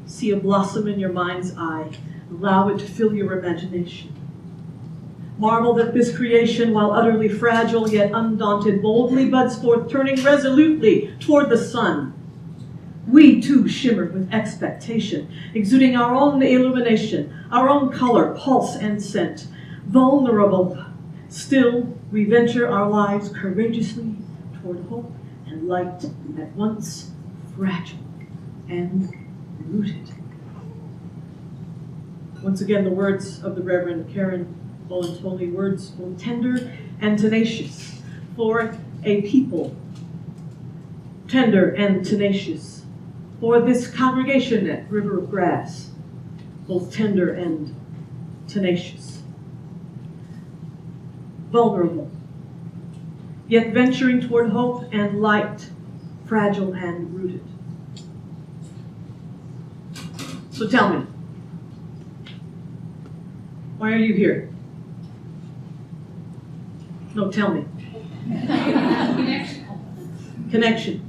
See a blossom in your mind's eye. Allow it to fill your imagination. Marvel that this creation, while utterly fragile yet undaunted, boldly buds forth, turning resolutely toward the sun. We too shimmer with expectation, exuding our own illumination, our own color, pulse, and scent. Vulnerable, still we venture our lives courageously toward hope and light, at once fragile and rooted. Once again, the words of the Reverend Karen Bolantoli, words both tender and tenacious for a people, tender and tenacious for this congregation at River of Grass, both tender and tenacious. Vulnerable, yet venturing toward hope and light, fragile and rooted. So tell me, why are you here? No, tell me. Connection.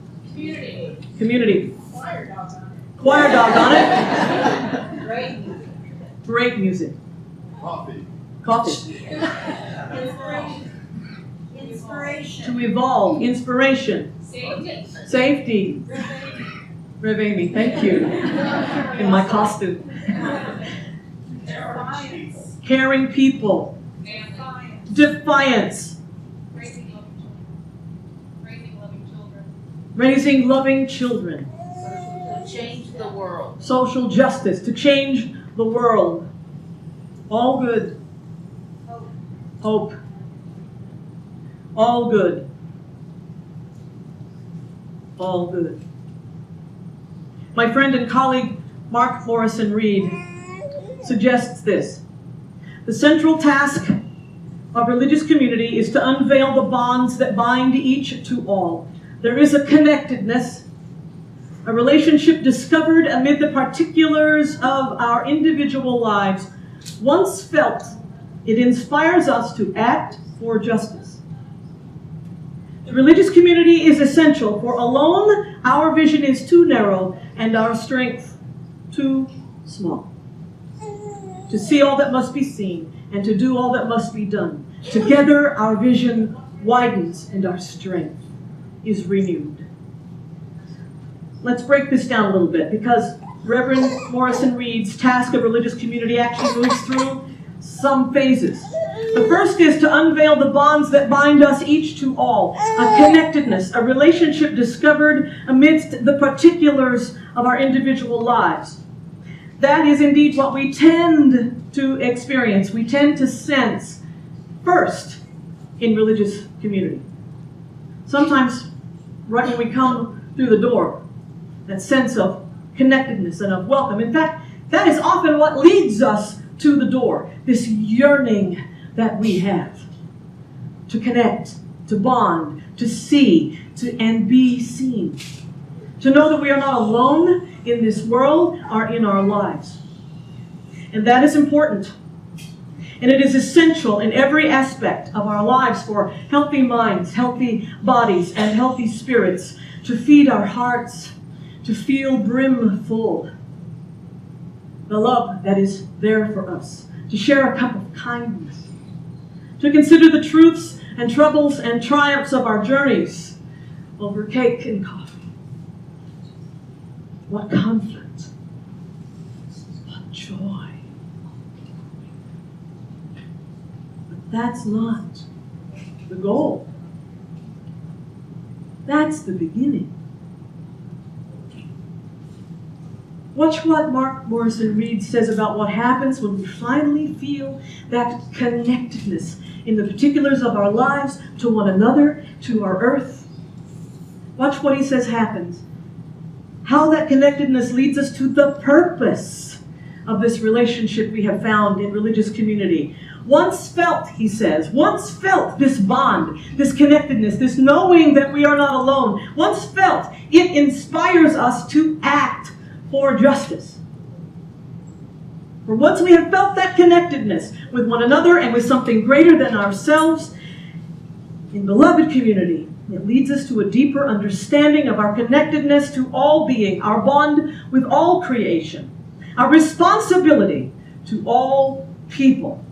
Community. Choir dog on it. Choir dog on it. Great music. Great music. Coffee. Inspiration. To evolve. Inspiration. Safety. Safety. Rev Amy, thank you. In my costume. Defiance. Caring people. Defiance. Raising loving children. To change the world. Social justice. To change the world. All good. Hope. All good. All good. My friend and colleague Mark Morrison Reed suggests this. The central task of religious community is to unveil the bonds that bind each to all. There is a connectedness, a relationship discovered amid the particulars of our individual lives. Once felt, it inspires us to act for justice. The religious community is essential, for alone our vision is too narrow and our strength too small. To see all that must be seen and to do all that must be done. Together our vision widens and our strength is renewed. Let's break this down a little bit, because Reverend Morrison Reed's task of religious community actually moves through some phases. The first is to unveil the bonds that bind us each to all, a connectedness, a relationship discovered amidst the particulars of our individual lives. That is indeed what we tend to experience, we tend to sense first in religious community. Sometimes, right when we come through the door, that sense of connectedness and of welcome. In fact, that is often what leads us to the door, this yearning that we have to connect, to bond, to see, and be seen. To know that we are not alone in this world or in our lives. And that is important. And it is essential in every aspect of our lives for healthy minds, healthy bodies, and healthy spirits to feed our hearts, to feel brim full. The love that is there for us, to share a cup of kindness, to consider the truths and troubles and triumphs of our journeys over cake and coffee. What conflict, what joy. But that's not the goal. That's the beginning. Watch what Mark Morrison Reed says about what happens when we finally feel that connectedness in the particulars of our lives to one another, to our earth. Watch what he says happens. How that connectedness leads us to the purpose of this relationship we have found in religious community. Once felt, he says, once felt this bond, this connectedness, this knowing that we are not alone, once felt, it inspires us to act for justice. For once we have felt that connectedness with one another and with something greater than ourselves, In beloved community, it leads us to a deeper understanding of our connectedness to all being, our bond with all creation, our responsibility to all people.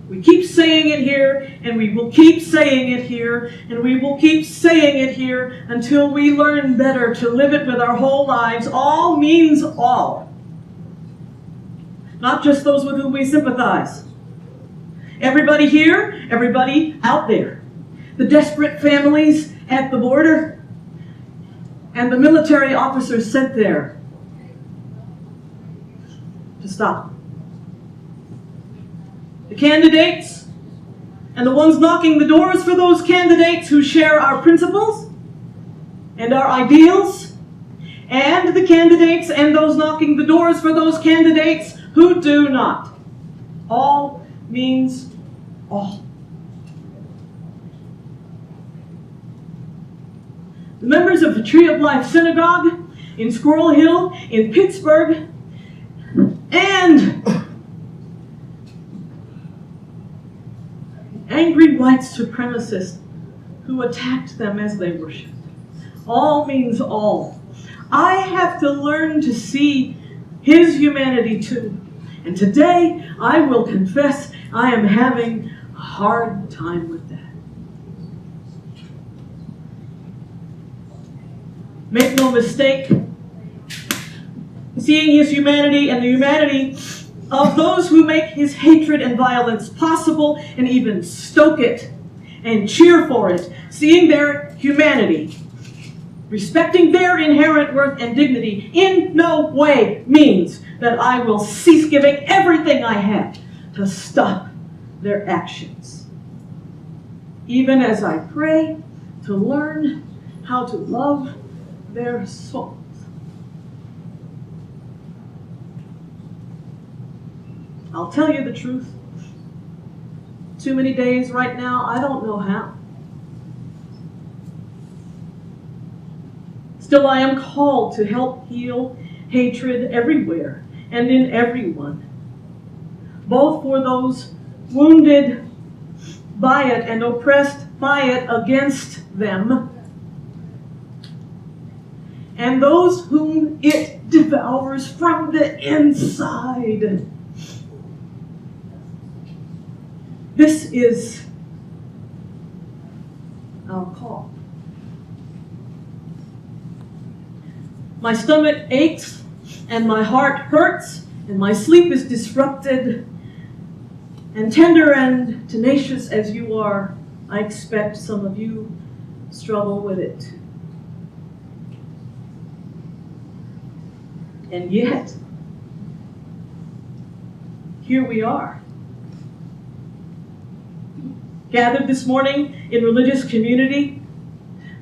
We keep saying it here, and we will keep saying it here, and we will keep saying it here until we learn better to live it with our whole lives. All means all. Not just those with whom we sympathize. Everybody here, everybody out there. The desperate families at the border, and the military officers sent there to stop. The candidates, and the ones knocking the doors for those candidates who share our principles and our ideals, and the candidates and those knocking the doors for those candidates who do not. All means all. The members of the Tree of Life Synagogue in Squirrel Hill, in Pittsburgh, and angry white supremacists who attacked them as they worshiped. All means all. I have to learn to see his humanity too. And today, I will confess I am having a hard time with that. Make no mistake, seeing his humanity and the humanity of those who make his hatred and violence possible and even stoke it and cheer for it, seeing their humanity, respecting their inherent worth and dignity, in no way means that I will cease giving everything I have to stop their actions. Even as I pray to learn how to love their souls. I'll tell you the truth. Too many days right now, I don't know how. Still, I am called to help heal hatred everywhere and in everyone, both for those wounded by it and oppressed by it against them, and those whom it devours from the inside. This is our call. My stomach aches, and my heart hurts, and my sleep is disrupted. And tender and tenacious as you are, I expect some of you struggle with it. And yet, here we are, gathered this morning in religious community,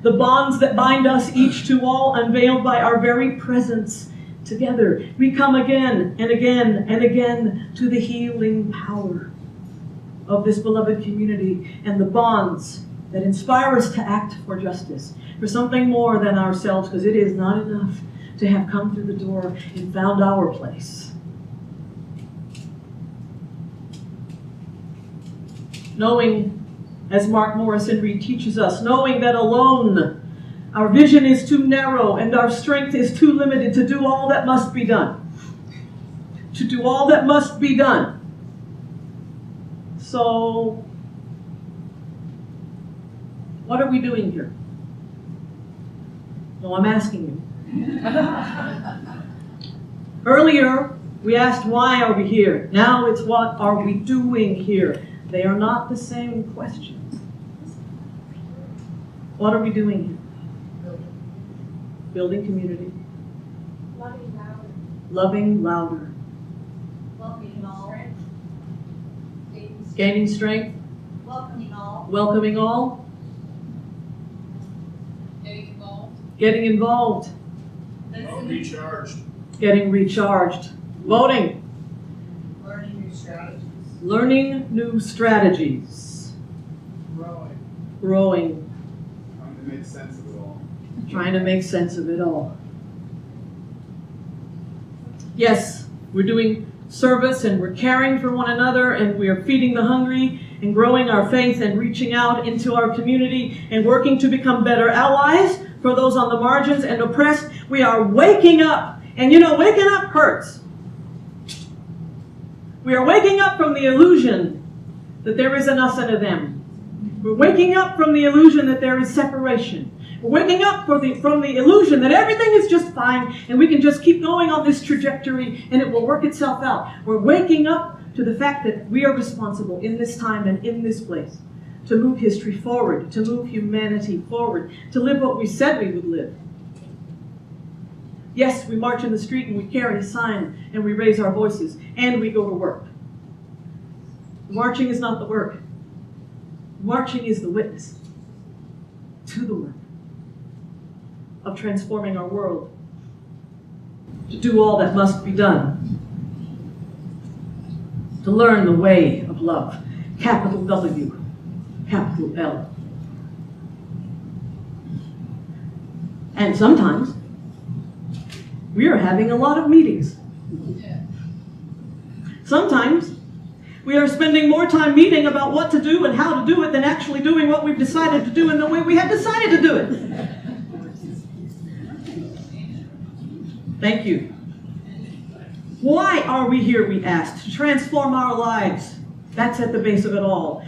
the bonds that bind us each to all unveiled by our very presence together. We come again and again and again to the healing power of this beloved community and the bonds that inspire us to act for justice, for something more than ourselves, because it is not enough to have come through the door and found our place. Knowing, as Mark Morrison Reed teaches us, knowing that alone our vision is too narrow and our strength is too limited to do all that must be done. To do all that must be done. So, what are we doing here? No, I'm asking you. Earlier, we asked why are we here? Now it's what are we doing here? They are not the same questions. What are we doing here? Building community. Loving louder. Loving louder. Welcoming all. Gaining strength. Welcoming all. Welcoming all. Getting involved. Getting involved. Recharged. Getting recharged. Voting. Learning new strategies. Learning new strategies. Growing. Growing. Trying to make sense of it all. Trying to make sense of it all. Yes, we're doing service, and we're caring for one another, and we are feeding the hungry and growing our faith and reaching out into our community and working to become better allies for those on the margins and oppressed. We are waking up. And you know, waking up hurts. We are waking up from the illusion that there is an us and a them. We're waking up from the illusion that there is separation. We're waking up from the illusion that everything is just fine and we can just keep going on this trajectory and it will work itself out. We're waking up to the fact that we are responsible in this time and in this place to move history forward, to move humanity forward, to live what we said we would live. Yes, we march in the street and we carry a sign and we raise our voices and we go to work. Marching is not the work. Marching is the witness to the work of transforming our world, to do all that must be done, to learn the way of love, capital W, capital L. And sometimes we are having a lot of meetings. Sometimes we are spending more time meeting about what to do and how to do it than actually doing what we've decided to do in the way we have decided to do it. Thank you. Why are we here, we asked? To transform our lives. That's at the base of it all.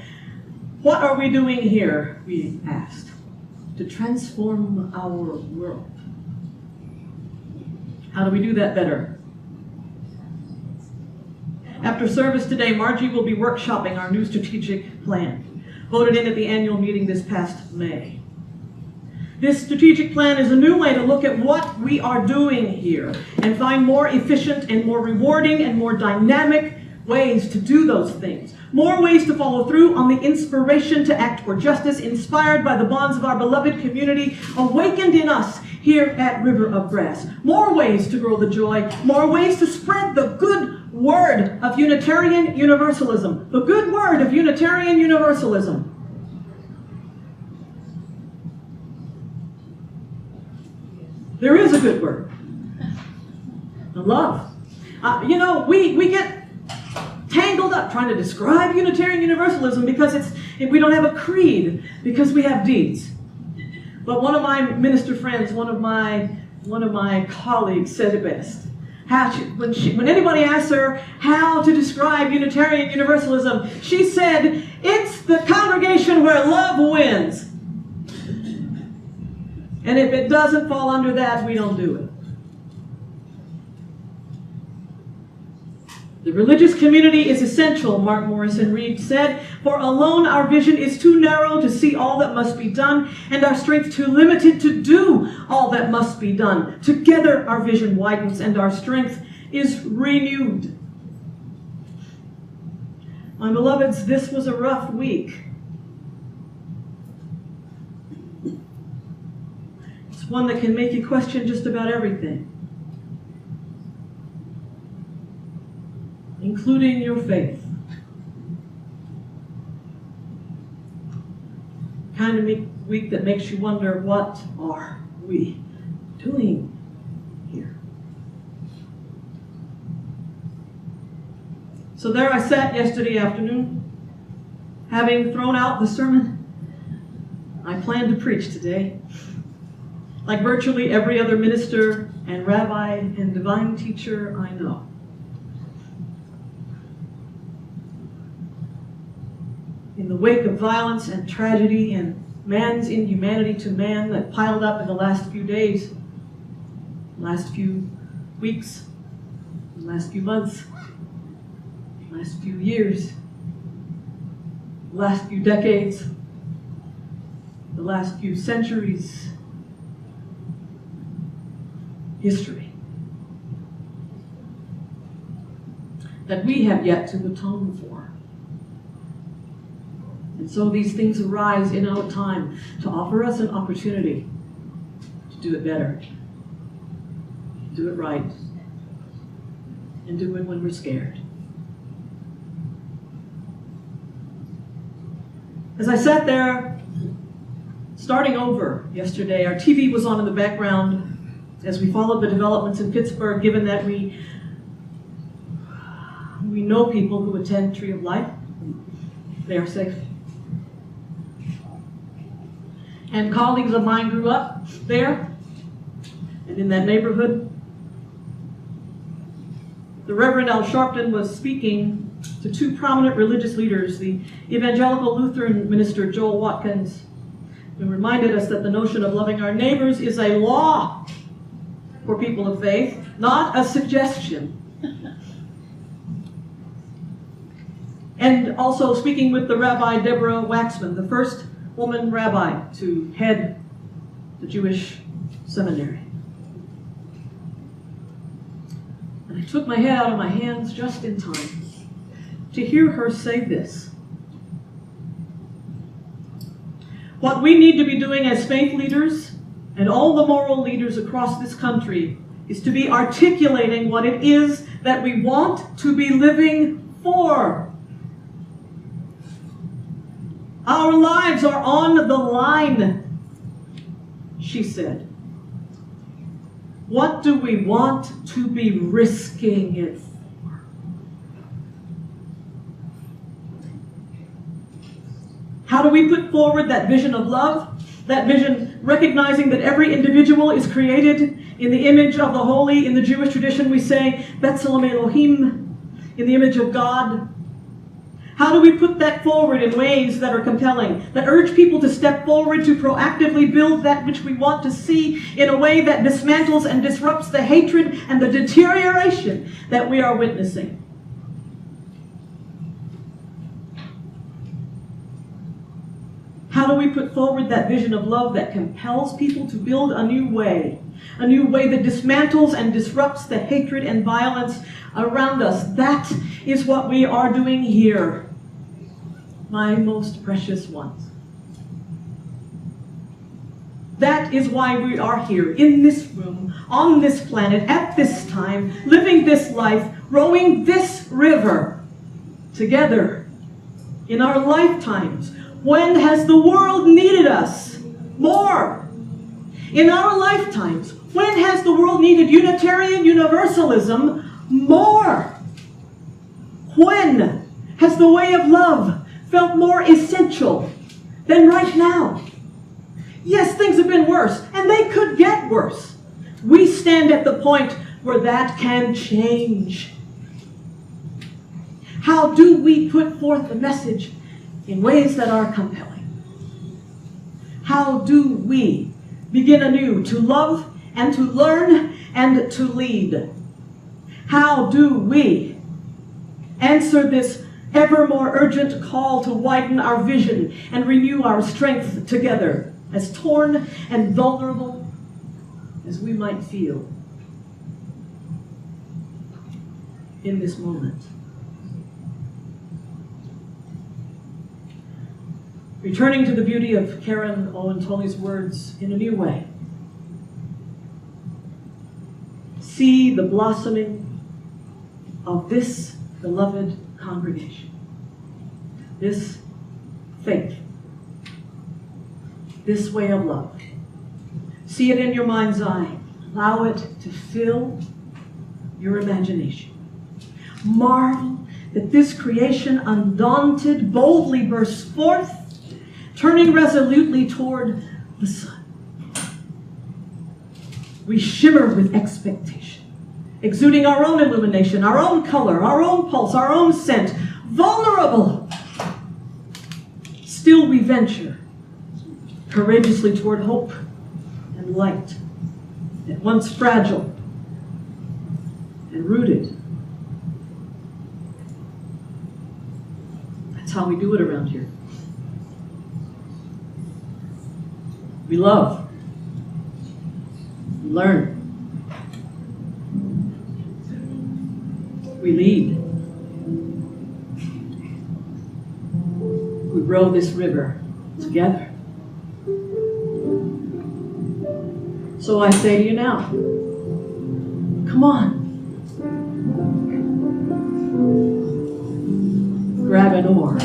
What are we doing here, we asked? To transform our world. How do we do that better? After service today, Margie will be workshopping our new strategic plan, voted in at the annual meeting this past May. This strategic plan is a new way to look at what we are doing here and find more efficient and more rewarding and more dynamic ways to do those things. More ways to follow through on the inspiration to act for justice, inspired by the bonds of our beloved community, awakened in us here at River of Grass. More ways to grow the joy, more ways to spread the good word of Unitarian Universalism. The good word of Unitarian Universalism. There is a good word. The love. You know, we get tangled up trying to describe Unitarian Universalism because we don't have a creed, because we have deeds. But one of my minister friends, one of my colleagues said it best. When anybody asks her how to describe Unitarian Universalism, she said, "It's the congregation where love wins. And if it doesn't fall under that, we don't do it." The religious community is essential, Mark Morrison Reed said, for alone our vision is too narrow to see all that must be done, and our strength too limited to do all that must be done. Together our vision widens and our strength is renewed. My beloveds, this was a rough week. It's one that can make you question just about everything, including your faith. Kind of week that makes you wonder, what are we doing here? So there I sat yesterday afternoon, having thrown out the sermon I planned to preach today. Like virtually every other minister and rabbi and divine teacher I know. In the wake of violence and tragedy and man's inhumanity to man that piled up in the last few days, last few weeks, last few months, last few years, last few decades, the last few centuries, history that we have yet to atone for. And so these things arise in our time to offer us an opportunity to do it better, do it right, and do it when we're scared. As I sat there, starting over yesterday, our TV was on in the background as we followed the developments in Pittsburgh, given that we We know people who attend Tree of Life. They are safe. And colleagues of mine grew up there and in that neighborhood. The Reverend Al Sharpton was speaking to two prominent religious leaders, the evangelical Lutheran minister Joel Watkins, who reminded us that the notion of loving our neighbors is a law for people of faith, not a suggestion. And also speaking with the Rabbi Deborah Waxman, the first woman rabbi to head the Jewish seminary. And I took my head out of my hands just in time to hear her say this. What we need to be doing as faith leaders and all the moral leaders across this country is to be articulating what it is that we want to be living for. Our lives are on the line, she said. What do we want to be risking it for? How do we put forward that vision of love? That vision recognizing that every individual is created in the image of the holy. In the Jewish tradition we say, B'Tselem Elohim, in the image of God. How do we put that forward in ways that are compelling, that urge people to step forward to proactively build that which we want to see in a way that dismantles and disrupts the hatred and the deterioration that we are witnessing? How do we put forward that vision of love that compels people to build a new way that dismantles and disrupts the hatred and violence around us? That is what we are doing here, my most precious ones. That is why we are here, in this room, on this planet, at this time, living this life, rowing this river together in our lifetimes. When has the world needed us more? In our lifetimes, when has the world needed Unitarian Universalism more? When has the way of love felt more essential than right now? Yes, things have been worse, and they could get worse. We stand at the point where that can change. How do we put forth the message in ways that are compelling? How do we begin anew to love and to learn and to lead? How do we answer this ever more urgent call to widen our vision and renew our strength together, as torn and vulnerable as we might feel in this moment? Returning to the beauty of Karen Owen Tully's words in a new way. See the blossoming of this beloved congregation, this faith, this way of love. See it in your mind's eye. Allow it to fill your imagination. Marvel that this creation, undaunted, boldly bursts forth, turning resolutely toward the sun. We shimmer with expectation, exuding our own illumination, our own color, our own pulse, our own scent, vulnerable. Still we venture courageously toward hope and light, at once fragile and rooted. That's how we do it around here. We love. We learn. We lead. We row this river together. So I say to you now, come on. Grab an oar.